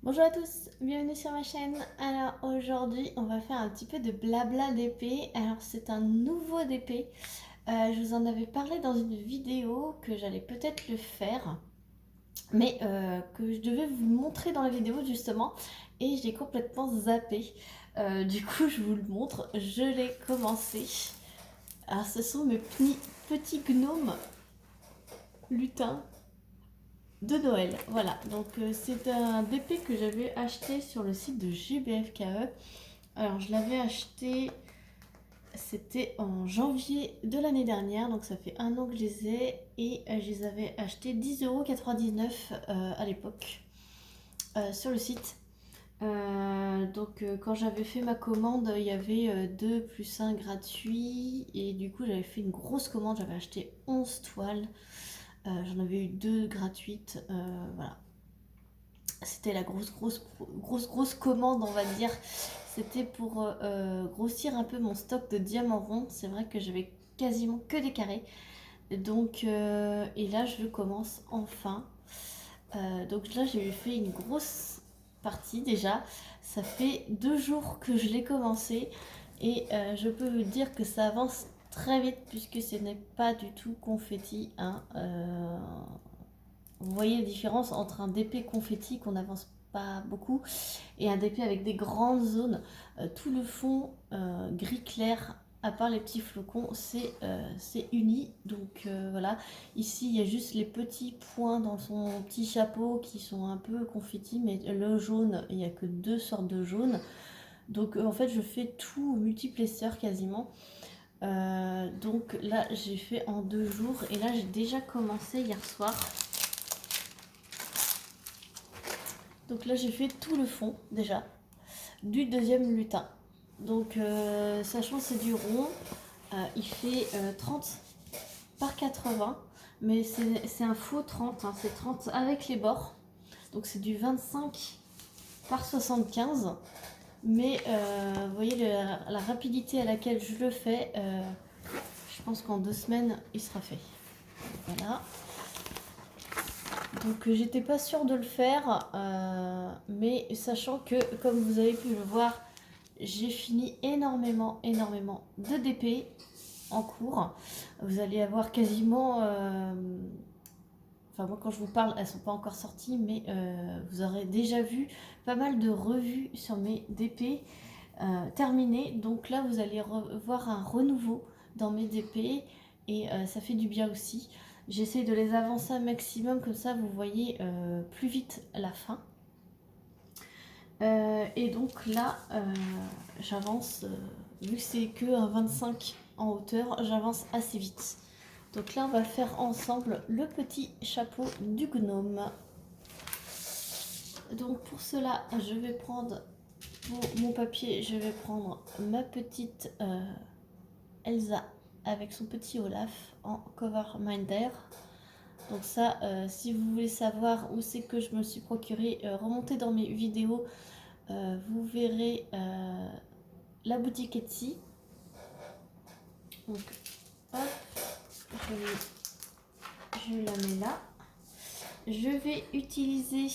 Bonjour à tous, bienvenue sur ma chaîne. Alors aujourd'hui on va faire un petit peu de blabla d'épée. Alors c'est un nouveau d'épée. Je vous en avais parlé dans une vidéo que j'allais peut-être le faire, mais que je devais vous montrer dans la vidéo justement, et j'ai complètement zappé. Du coup je vous le montre, je l'ai commencé. Alors ce sont mes petits gnomes lutins de Noël. Voilà, donc c'est un DP que j'avais acheté sur le site de GBFKE. Alors je l'avais acheté, c'était en janvier de l'année dernière, donc ça fait un an que je les ai, et je les avais achetés 10,99 € à l'époque sur le site. Donc quand j'avais fait ma commande, il y avait 2 plus 1 gratuit, et du coup j'avais fait une grosse commande, j'avais acheté 11 toiles. J'en avais eu 2 gratuites, voilà. C'était la grosse commande, on va dire. C'était pour grossir un peu mon stock de diamants ronds. C'est vrai que j'avais quasiment que des carrés. Donc, et là, je commence enfin. Donc là, j'ai fait une grosse partie déjà. Ça fait 2 jours que je l'ai commencé. Et je peux vous dire que ça avance très vite puisque ce n'est pas du tout confetti, hein. Vous voyez la différence entre un DP confetti qu'on n'avance pas beaucoup et un DP avec des grandes zones. Tout le fond gris clair, à part les petits flocons, c'est uni. Donc voilà, ici il y a juste les petits points dans son petit chapeau qui sont un peu confetti, mais le jaune, il n'y a que 2 sortes de jaune. Donc en fait je fais tout multiplesseur quasiment. Donc là j'ai fait en 2 jours, et là j'ai déjà commencé hier soir. Donc là j'ai fait tout le fond déjà du deuxième lutin. Donc sachant que c'est du rond, il fait 30 par 80, mais c'est un faux 30, hein, c'est 30 avec les bords. Donc c'est du 25 par 75. Mais vous voyez la rapidité à laquelle je le fais, je pense qu'en 2 semaines il sera fait. Voilà. Donc j'étais pas sûre de le faire, mais sachant que, comme vous avez pu le voir, j'ai fini énormément de DP en cours. Vous allez avoir quasiment... Enfin moi quand je vous parle, elles sont pas encore sorties, mais vous aurez déjà vu pas mal de revues sur mes DP terminées. Donc là vous allez voir un renouveau dans mes DP, et ça fait du bien aussi. J'essaie de les avancer un maximum, comme ça vous voyez plus vite la fin. Et donc là, j'avance, vu que c'est que un 25 en hauteur, j'avance assez vite. Donc là, on va faire ensemble le petit chapeau du gnome. Donc pour cela, je vais prendre, pour mon papier, je vais prendre ma petite Elsa avec son petit Olaf en cover minder. Donc ça, si vous voulez savoir où c'est que je me le suis procuré, remontez dans mes vidéos. Vous verrez la boutique Etsy. Donc, hop, je la mets là. Je vais utiliser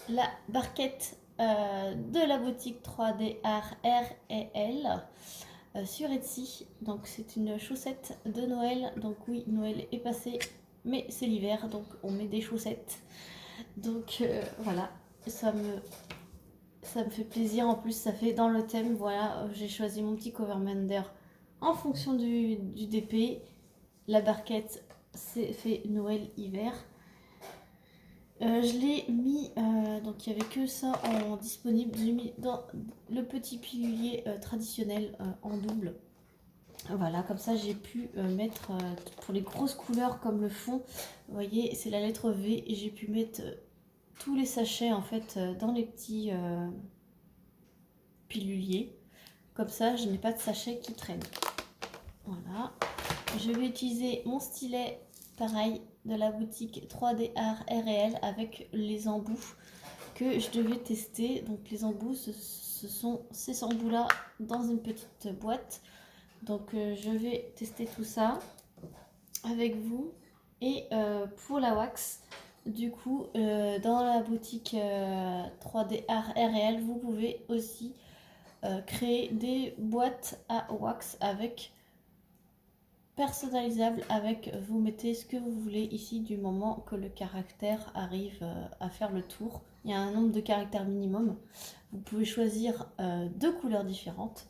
la barquette de la boutique 3D Art R et L sur Etsy. Donc, c'est une chaussette de Noël. Donc, oui, Noël est passé, mais c'est l'hiver, donc on met des chaussettes. Donc, voilà, ça me fait plaisir. En plus ça fait dans le thème. Voilà, j'ai choisi mon petit cover minder en fonction du DP. La barquette, c'est fait Noël hiver. Je l'ai mis, donc il n'y avait que ça en disponible. J'ai mis dans le petit pilulier traditionnel en double. Voilà, comme ça j'ai pu mettre pour les grosses couleurs comme le fond. Vous voyez, c'est la lettre V, et j'ai pu mettre tous les sachets en fait dans les petits pilulier. Comme ça, je n'ai pas de sachet qui traîne. Voilà. Je vais utiliser mon stylet, pareil, de la boutique 3D Art RL, avec les embouts que je devais tester. Donc les embouts, ce sont ces embouts là dans une petite boîte. Donc je vais tester tout ça avec vous. Et pour la wax, du coup, dans la boutique 3D Art et Réel, vous pouvez aussi créer des boîtes à wax avec personnalisables avec vous mettez ce que vous voulez ici du moment que le caractère arrive à faire le tour. Il y a un nombre de caractères minimum. Vous pouvez choisir deux couleurs différentes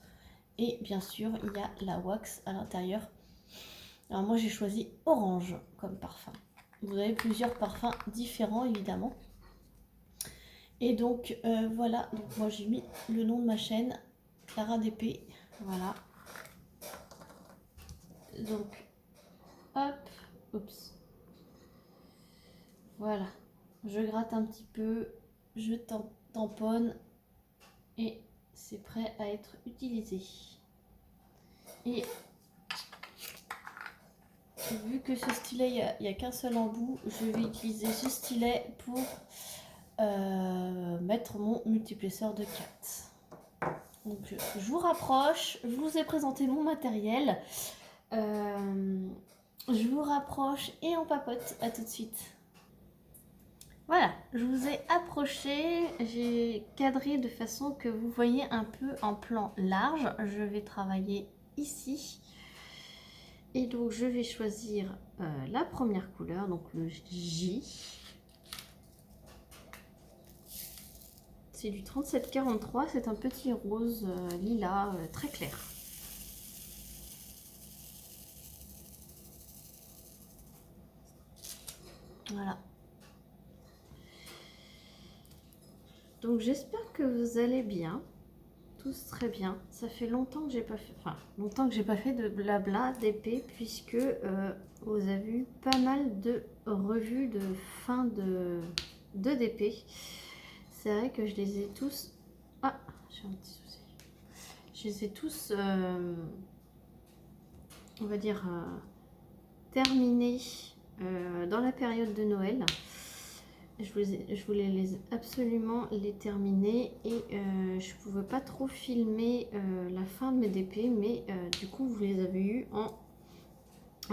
et bien sûr il y a la wax à l'intérieur. Alors moi j'ai choisi orange comme parfum. Vous avez plusieurs parfums différents évidemment. Et donc voilà, donc moi j'ai mis le nom de ma chaîne, Clara DP, voilà. Donc hop, oups. Voilà, je gratte un petit peu, je tamponne et c'est prêt à être utilisé. Et vu que ce stylet, il n'y a qu'un seul embout, je vais utiliser ce stylet pour mettre mon multiplesseur de 4. Donc je vous rapproche, je vous ai présenté mon matériel. Je vous rapproche et on papote, à tout de suite. Voilà, je vous ai approché, j'ai cadré de façon que vous voyez un peu en plan large. Je vais travailler ici. Et donc je vais choisir la première couleur, donc le J. C'est du 3743, c'est un petit rose lilas très clair. Voilà. Donc j'espère que vous allez bien, tous très bien. Ça fait longtemps que j'ai pas fait, de blabla d'épée puisque vous avez vu pas mal de revues de fin de DP. C'est vrai que je les ai tous. Ah, j'ai un petit souci. Je les ai tous, on va dire, terminés dans la période de Noël. Je voulais absolument les terminer et je pouvais pas trop filmer la fin de mes DP, mais du coup vous les avez eu en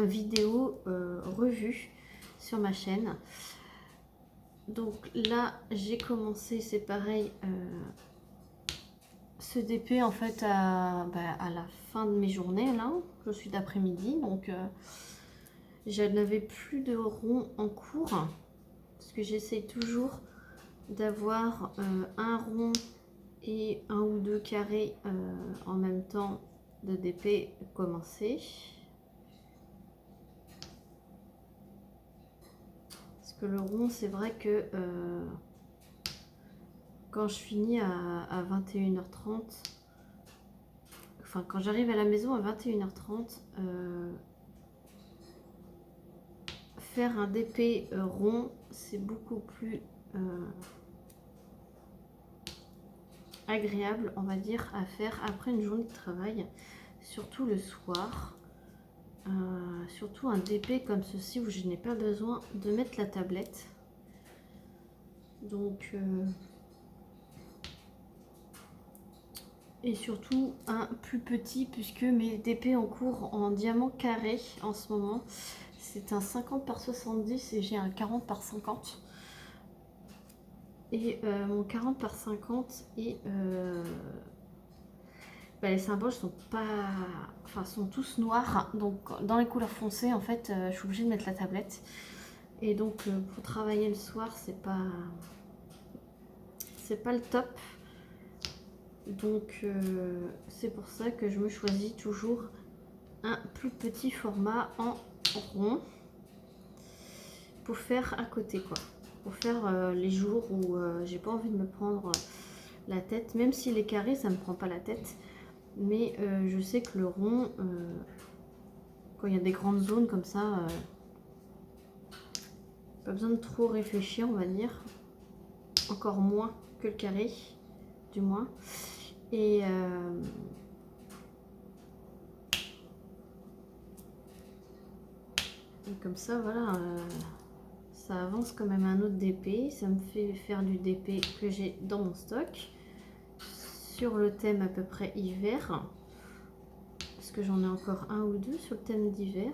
vidéo revue sur ma chaîne. Donc là j'ai commencé, c'est pareil, ce DP en fait à la fin de mes journées là, je suis d'après-midi, donc je n'avais plus de rond en cours. Parce que j'essaye toujours d'avoir un rond et un ou deux carrés en même temps de DP commencé. Parce que le rond, c'est vrai que quand je finis à 21h30, enfin quand j'arrive à la maison à 21h30, faire un DP rond, c'est beaucoup plus agréable, on va dire, à faire après une journée de travail, surtout le soir. Surtout un DP comme ceci où je n'ai pas besoin de mettre la tablette. Donc et surtout un plus petit puisque mes DP en cours en diamant carré en ce moment. C'est un 50 par 70 et j'ai un 40 par 50. Et mon 40 par 50 et les symboles sont pas, enfin sont tous noirs, donc dans les couleurs foncées en fait je suis obligée de mettre la tablette et donc pour travailler le soir c'est pas le top, donc c'est pour ça que je me choisis toujours un plus petit format en rond pour faire à côté quoi, pour faire les jours où j'ai pas envie de me prendre la tête, même si les carrés ça me prend pas la tête. Mais je sais que le rond, quand il y a des grandes zones comme ça, pas besoin de trop réfléchir, on va dire. Encore moins que le carré, du moins. Et comme ça, voilà, ça avance quand même un autre DP. Ça me fait faire du DP que j'ai dans mon stock. Sur le thème à peu près hiver. Parce que j'en ai encore un ou deux sur le thème d'hiver.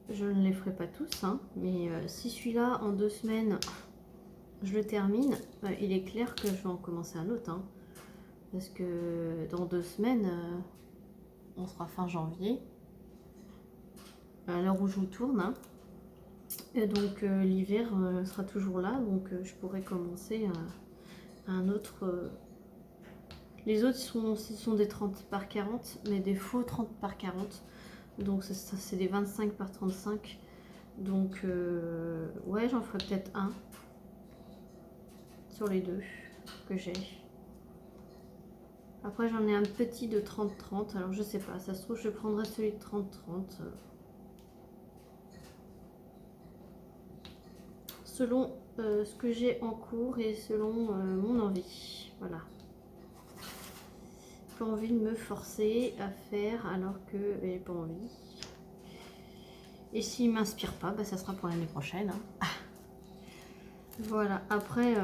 je ne les ferai pas tous, hein, mais si celui-là en 2 semaines je le termine, il est clair que je vais en commencer un autre, hein, parce que dans 2 semaines on sera fin janvier à l'heure où je vous tourne, hein, et donc l'hiver sera toujours là, donc je pourrais commencer un autre. Les autres ce sont des 30 par 40, mais des faux 30 par 40, donc c'est des 25 par 35. Donc, ouais, j'en ferai peut-être un sur les deux que j'ai. Après, j'en ai un petit de 30-30. Alors, je sais pas. Ça se trouve, je prendrai celui de 30-30. Selon ce que j'ai en cours et selon mon envie. Voilà. Pas envie de me forcer à faire alors que j'ai pas envie. Et s'il m'inspire pas, bah, ça sera pour l'année prochaine. Hein. Voilà. Après...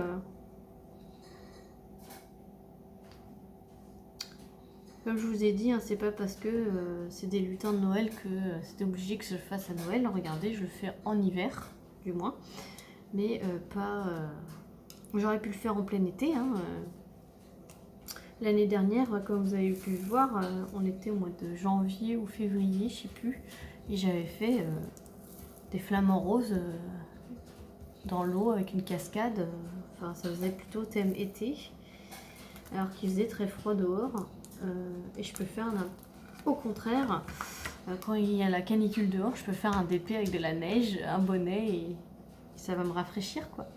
Comme je vous ai dit, hein, c'est pas parce que c'est des lutins de Noël que c'était obligé que je le fasse à Noël. Regardez, je le fais en hiver, du moins. Mais pas... J'aurais pu le faire en plein été. Hein, l'année dernière, comme vous avez pu le voir, on était au mois de janvier ou février, je sais plus. Et j'avais fait des flamants roses dans l'eau avec une cascade. Enfin, ça faisait plutôt thème été. Alors qu'il faisait très froid dehors. Et je peux faire au contraire, quand il y a la canicule dehors, je peux faire un DP avec de la neige, un bonnet et ça va me rafraîchir quoi.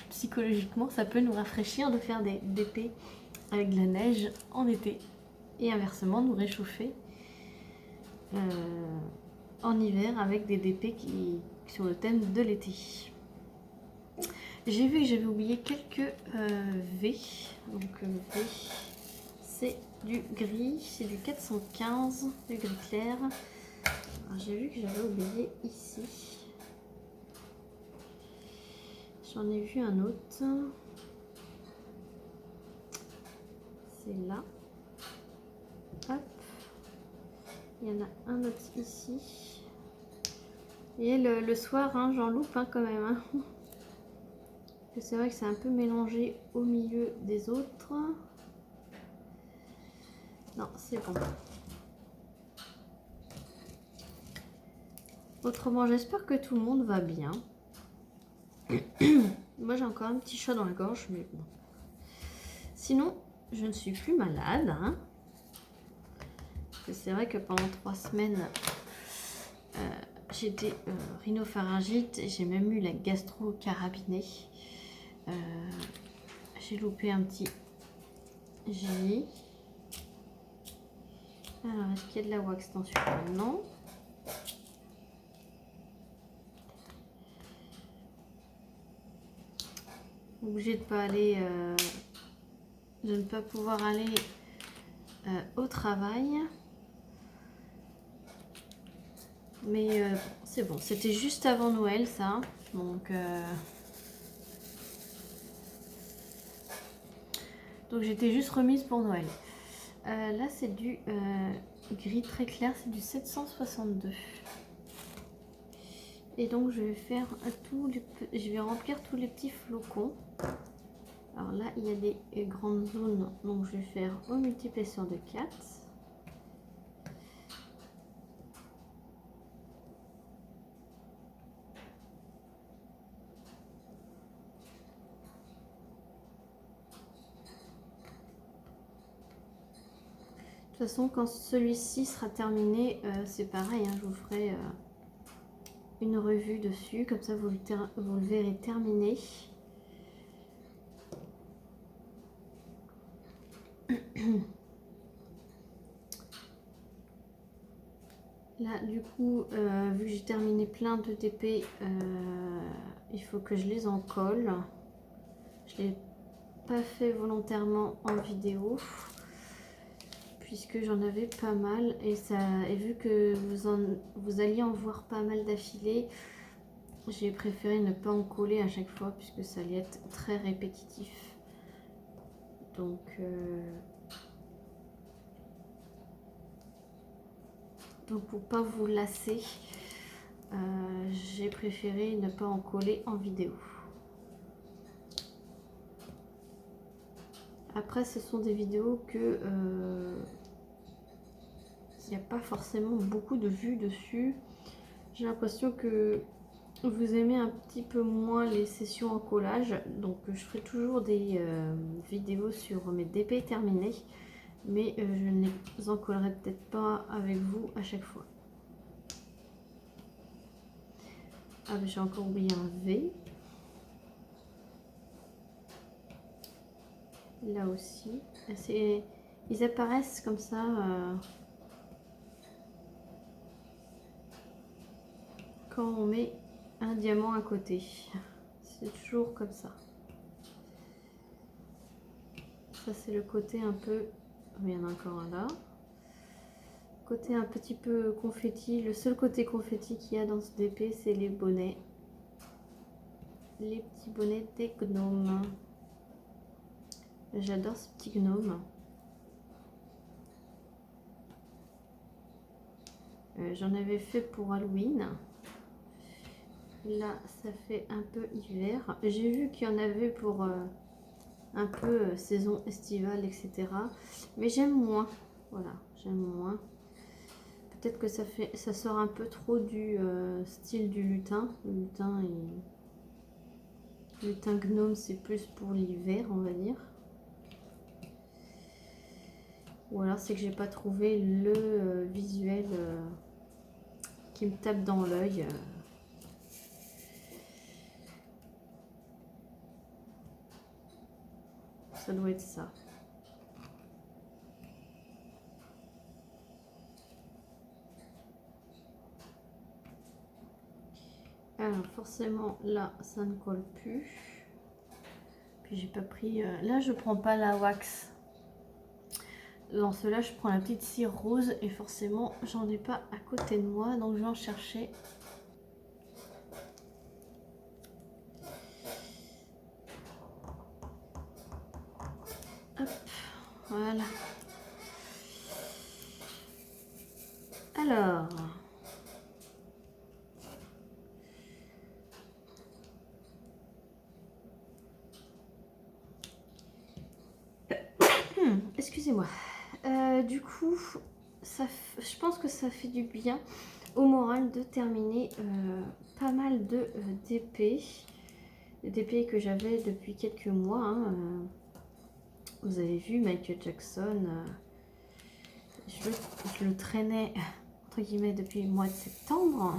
Psychologiquement, ça peut nous rafraîchir de faire des DP avec de la neige en été et inversement nous réchauffer en hiver avec des DP qui sur le thème de l'été. J'ai vu que j'avais oublié quelques V. Donc V, c'est du gris, c'est du 415, du gris clair. J'ai vu que j'avais oublié ici. J'en ai vu un autre. C'est là. Hop. Il y en a un autre ici. Et le soir, hein, j'en loupe hein, quand même. Hein. C'est vrai que c'est un peu mélangé au milieu des autres. Non, c'est bon. Autrement, j'espère que tout le monde va bien. Moi, j'ai encore un petit chat dans la gorge, mais bon. Sinon, je ne suis plus malade. Hein. C'est vrai que pendant 3 semaines, j'étais rhinopharyngite et j'ai même eu la gastro-carabinée. J'ai loupé un petit J. Alors, est-ce qu'il y a de la wax dans celui-là? Non. Obligée de pas aller, de ne pas pouvoir aller au travail. Mais c'est bon, c'était juste avant Noël ça. Donc j'étais juste remise pour Noël. Là c'est du gris très clair, c'est du 762. Et donc je vais faire je vais remplir tous les petits flocons. Alors là il y a des grandes zones, donc je vais faire au multiplication de 4. De toute façon, quand celui-ci sera terminé, c'est pareil, hein, je vous ferai une revue dessus, comme ça vous le verrez terminé. Là, du coup, vu que j'ai terminé plein de TP, il faut que je les encolle. Je ne l'ai pas fait volontairement en vidéo, puisque j'en avais pas mal. Et vu que vous alliez en voir pas mal d'affilée, j'ai préféré ne pas en coller à chaque fois, puisque ça allait être très répétitif. Donc... Donc pour pas vous lasser, j'ai préféré ne pas en coller en vidéo. Après, ce sont des vidéos que il n'y a pas forcément beaucoup de vues dessus. J'ai l'impression que vous aimez un petit peu moins les sessions en collage. Donc je ferai toujours des vidéos sur mes DP terminés. Mais je ne les en collerai peut-être pas avec vous à chaque fois. Ah, j'ai encore oublié un V. Là aussi. Ils apparaissent comme ça. Quand on met un diamant à côté. C'est toujours comme ça. Ça, c'est le côté un peu... Il y en a encore un là. Côté un petit peu confetti. Le seul côté confetti qu'il y a dans ce DP, c'est les bonnets. Les petits bonnets des gnomes. J'adore ce petit gnome. J'en avais fait pour Halloween. Là, ça fait un peu hiver. J'ai vu qu'il y en avait pour un peu saison estivale, etc. Mais j'aime moins. Voilà, j'aime moins. Peut-être que ça sort un peu trop du style du lutin. Le lutin et lutin gnome, c'est plus pour l'hiver, on va dire. Ou alors c'est que j'ai pas trouvé le visuel qui me tape dans l'œil. Ça doit être ça. Alors forcément là ça ne colle plus. Puis j'ai pas pris... Là je prends pas la wax. Dans cela je prends la petite cire rose et forcément j'en ai pas à côté de moi. Donc je vais en chercher. Hop, voilà. Alors... excusez-moi. Du coup, je pense que ça fait du bien au moral de terminer pas mal de DP. Des DP que j'avais depuis quelques mois. Hein, vous avez vu Michael Jackson. Je le traînais entre guillemets depuis le mois de septembre.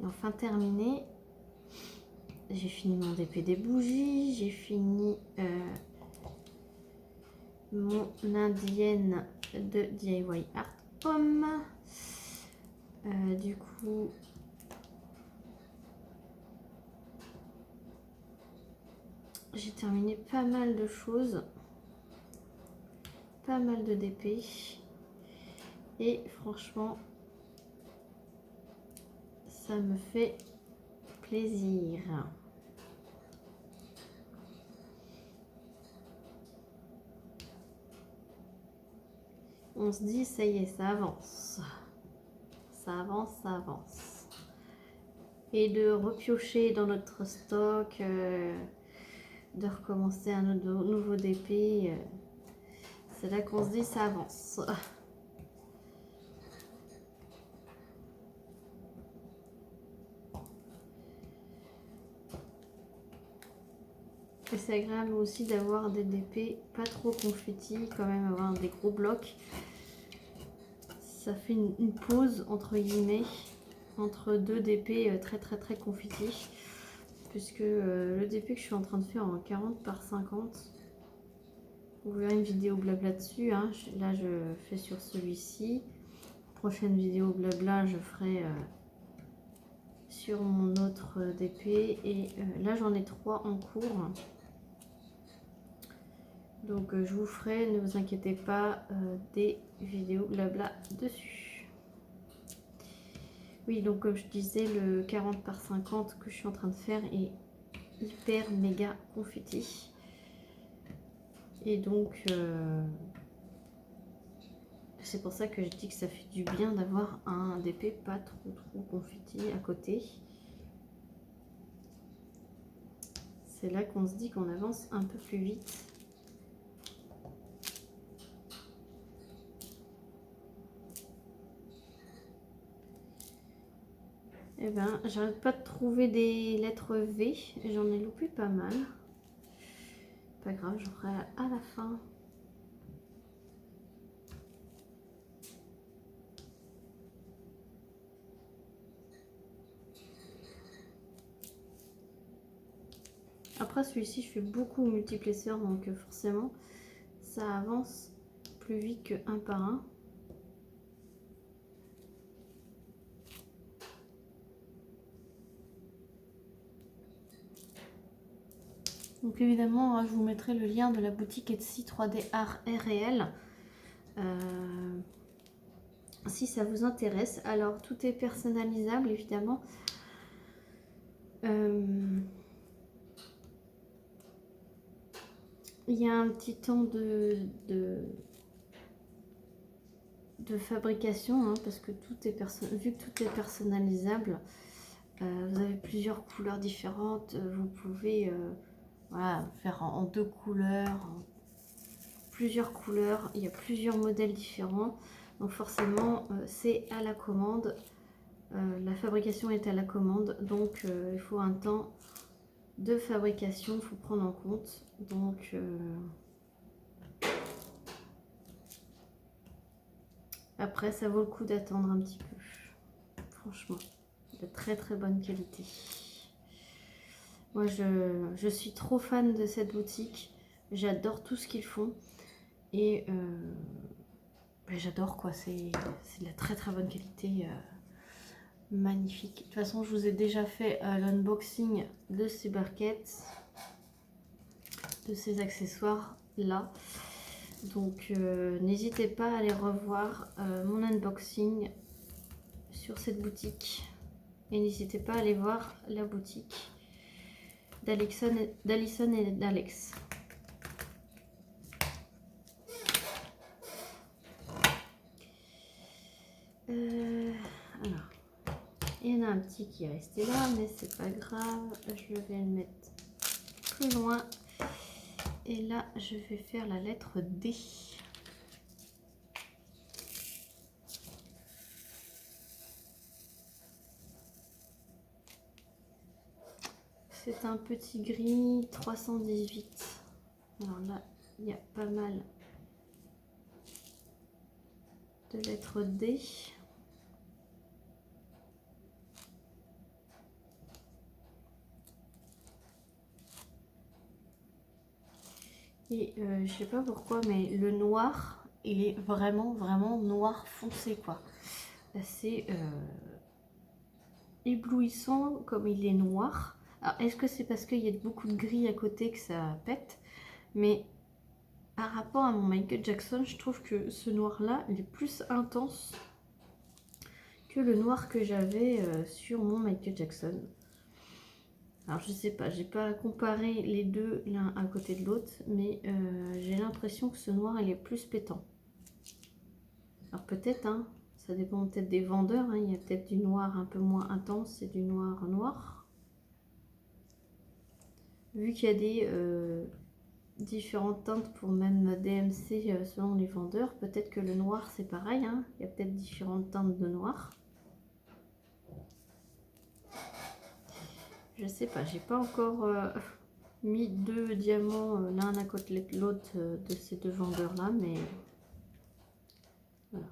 Et enfin terminé. J'ai fini mon DP des bougies. J'ai fini... mon indienne de DIY Art Pomme. Du coup, j'ai terminé pas mal de choses, pas mal de DP. Et franchement, ça me fait plaisir. On se dit, ça y est, ça avance. Ça avance, ça avance. Et de repiocher dans notre stock, de recommencer un nouveau DP, c'est là qu'on se dit, ça avance. Et c'est agréable aussi d'avoir des DP pas trop confettis, quand même avoir des gros blocs. Ça fait une pause entre guillemets entre deux DP très confettis. Puisque le DP que je suis en train de faire en 40 par 50, vous verrez une vidéo blabla dessus. Hein. Là je fais sur celui-ci. Prochaine vidéo blabla je ferai sur mon autre DP. Et là j'en ai 3 en cours. Donc je vous ferai, ne vous inquiétez pas, des vidéos blabla dessus. Oui, donc comme je disais, le 40 par 50 que je suis en train de faire est hyper méga confetti. Et donc C'est pour ça que je dis que ça fait du bien d'avoir un DP pas trop confetti à côté. C'est là qu'on se dit qu'on avance un peu plus vite. Eh ben, j'arrête pas de trouver des lettres V. J'en ai loupé pas mal. Pas grave, je ferai à la fin. Après celui-ci, je fais beaucoup multiplesseur, donc forcément, ça avance plus vite que un par un. Donc évidemment, je vous mettrai le lien de la boutique Etsy 3D Art et Réel. Si ça vous intéresse. Alors tout est personnalisable évidemment. Il y a un petit temps de fabrication, hein, parce que tout est vu que tout est personnalisable, vous avez plusieurs couleurs différentes. Vous pouvez voilà, faire en 2 couleurs, plusieurs couleurs. Il y a plusieurs modèles différents. Donc forcément, c'est à la commande. La fabrication est à la commande. Donc il faut un temps de fabrication, il faut prendre en compte. Donc après, ça vaut le coup d'attendre un petit peu. Franchement, de très bonne qualité. Moi, je suis trop fan de cette boutique. J'adore tout ce qu'ils font. Et j'adore quoi. C'est de la très bonne qualité. Magnifique. De toute façon, je vous ai déjà fait l'unboxing de ces barquettes, de ces accessoires là. Donc n'hésitez pas à aller revoir mon unboxing sur cette boutique. Et n'hésitez pas à aller voir la boutique d'Alison et d'Alex. Alors, il y en a un petit qui est resté là, mais c'est pas grave. Je vais le mettre plus loin. Et là, je vais faire la lettre D. C'est un petit gris 318. Alors là, il y a pas mal de lettres D. Et je sais pas pourquoi, mais le noir, il est vraiment noir foncé quoi. C'est éblouissant comme il est noir. Alors est-ce que c'est parce qu'il y a beaucoup de gris à côté que ça pète? Mais par rapport à mon Michael Jackson, je trouve que ce noir là, il est plus intense que le noir que j'avais sur mon Michael Jackson. Alors je sais pas, j'ai pas comparé les deux l'un à côté de l'autre, mais j'ai l'impression que ce noir il est plus pétant. Alors peut-être, hein, ça dépend peut-être des vendeurs, hein, il y a peut-être du noir un peu moins intense et du noir noir. Vu qu'il y a des différentes teintes pour même DMC selon les vendeurs, peut-être que le noir c'est pareil, hein, il y a peut-être différentes teintes de noir. Je sais pas, j'ai pas encore mis 2 diamants l'un à côté de l'autre de ces 2 vendeurs là, mais voilà.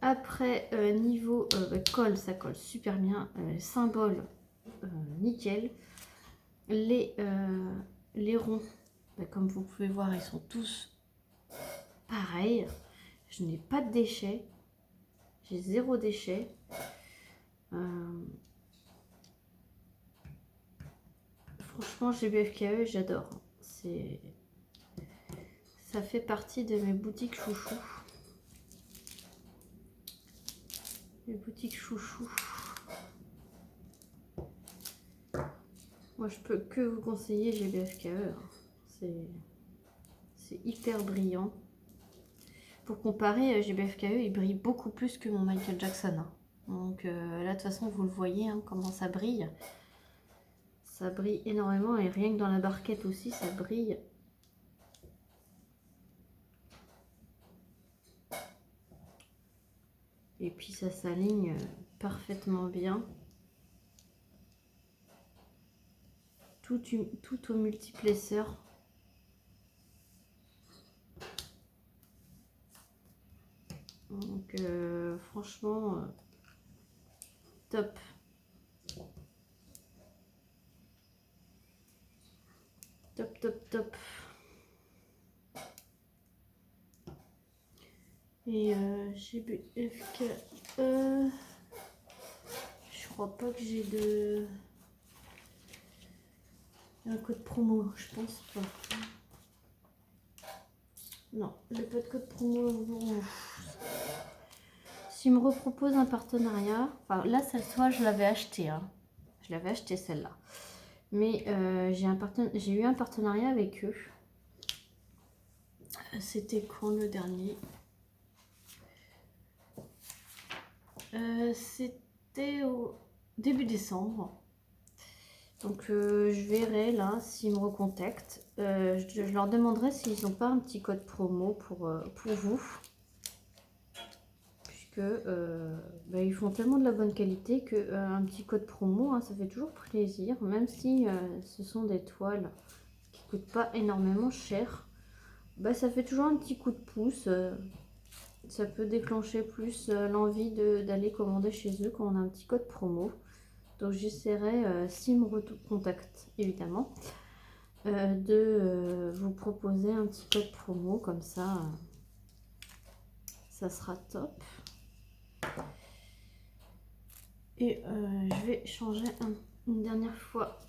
Après niveau colle, ça colle super bien, symbole nickel, les ronds, comme vous pouvez voir, ils sont tous pareils. Je n'ai pas de déchets, j'ai 0 déchet. Franchement, GBFKE, j'adore. Ça fait partie de mes boutiques chouchou. Les boutiques chouchou. Moi, je peux que vous conseiller GBFKE. C'est hyper brillant. pour comparer, GBFKE, il brille beaucoup plus que mon Michael Jackson. Hein. Donc là, de toute façon, vous le voyez, hein, comment ça brille. Ça brille énormément et rien que dans la barquette aussi, ça brille. Et puis ça s'aligne parfaitement bien. Tout au multiplesseur. Donc franchement, top. Top, top, top. Et GBFKE, je crois pas que j'ai de... un code promo, je pense pas. Non, j'ai pas de code promo. S'il me repropose un partenariat, enfin là cette fois je l'avais acheté, hein. Je l'avais acheté celle-là. Mais j'ai eu un partenariat avec eux. C'était quand le dernier? C'était au début décembre. Donc je verrai là s'ils me recontactent. Je leur demanderai s'ils n'ont pas un petit code promo pour vous. Puisque ils font tellement de la bonne qualité qu'un petit code promo, hein, ça fait toujours plaisir. Même si ce sont des toiles qui ne coûtent pas énormément cher. Ça fait toujours un petit coup de pouce. Ça peut déclencher plus l'envie d'aller commander chez eux quand on a un petit code promo. Donc j'essaierai, s'ils me recontactent évidemment, de vous proposer un petit code promo comme ça. Ça sera top. Et je vais changer une dernière fois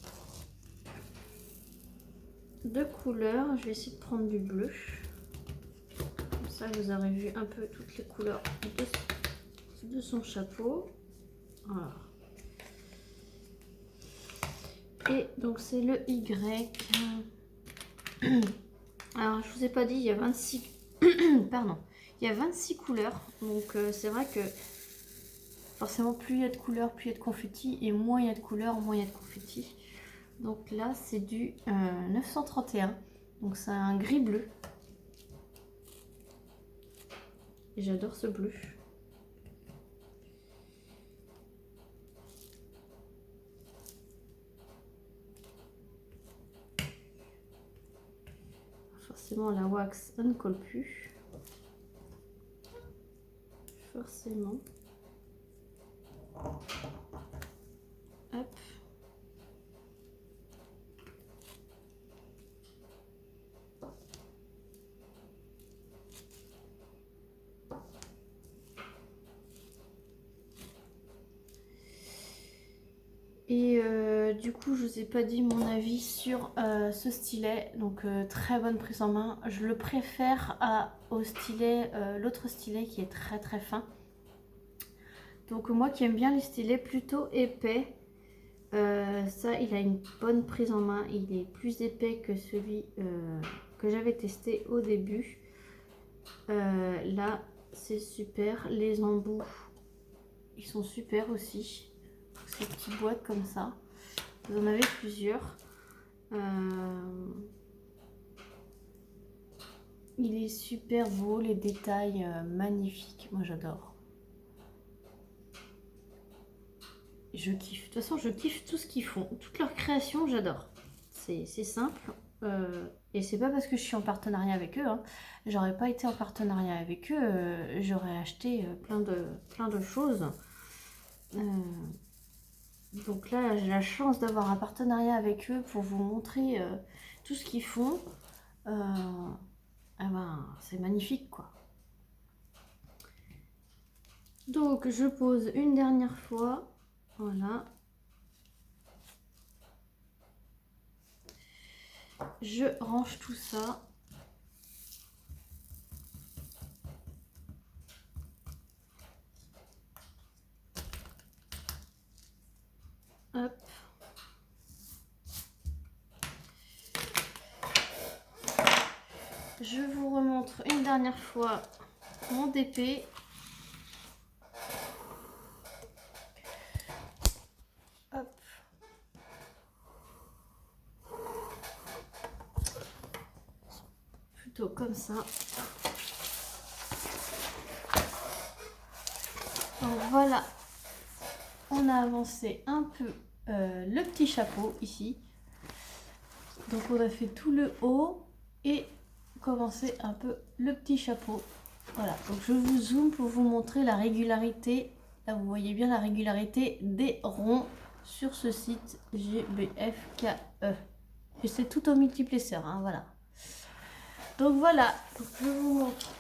de couleur. Je vais essayer de prendre du bleu. Comme ça vous aurez vu un peu toutes les couleurs de son chapeau. Voilà. Et donc c'est le Y. Alors je vous ai pas dit, il y a 26 pardon, il y a 26 couleurs. Donc c'est vrai que forcément plus il y a de couleurs, plus il y a de confetti, et moins il y a de couleurs, moins il y a de confetti. Donc là c'est du 931. Donc c'est un gris bleu. Et j'adore ce bleu. Forcément la wax ne colle plus. Forcément. Hop. Et du coup, je vous ai pas dit mon avis sur ce stylet. Donc très bonne prise en main. Je le préfère au stylet, l'autre stylet qui est très très fin. Donc moi qui aime bien les stylets plutôt épais, ça il a une bonne prise en main. Il est plus épais que celui que j'avais testé au début. Là c'est super. Les embouts, ils sont super aussi. Ces petites boîtes comme ça, vous en avez plusieurs. Il est super beau, les détails magnifiques, moi j'adore. Je kiffe, de toute façon je kiffe tout ce qu'ils font, toute leur création j'adore. C'est simple, et c'est pas parce que je suis en partenariat avec eux, hein. J'aurais pas été en partenariat avec eux, j'aurais acheté plein de choses. Donc là, j'ai la chance d'avoir un partenariat avec eux pour vous montrer tout ce qu'ils font. C'est magnifique, quoi. Donc, je pose une dernière fois. Voilà. Je range tout ça. Hop. Je vous remontre une dernière fois mon DP. Hop. Plutôt comme ça. Donc voilà, on a avancé un peu le petit chapeau ici. Donc on a fait tout le haut et commencé un peu le petit chapeau. Voilà, donc je vous zoome pour vous montrer la régularité. Là vous voyez bien la régularité des ronds sur ce site GBFKE. Et c'est tout au multiplesseur, hein, voilà. Donc voilà, donc je vous montre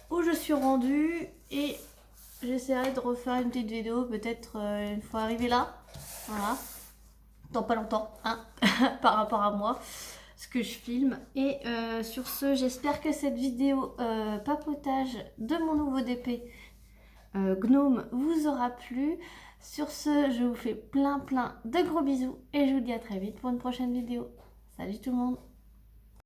où je suis rendue et j'essaierai de refaire une petite vidéo peut-être une fois arrivé là. Voilà. Dans pas longtemps, hein, par rapport à moi, ce que je filme. Et sur ce, j'espère que cette vidéo papotage de mon nouveau DP Gnome vous aura plu. Sur ce, je vous fais plein de gros bisous et je vous dis à très vite pour une prochaine vidéo. Salut tout le monde!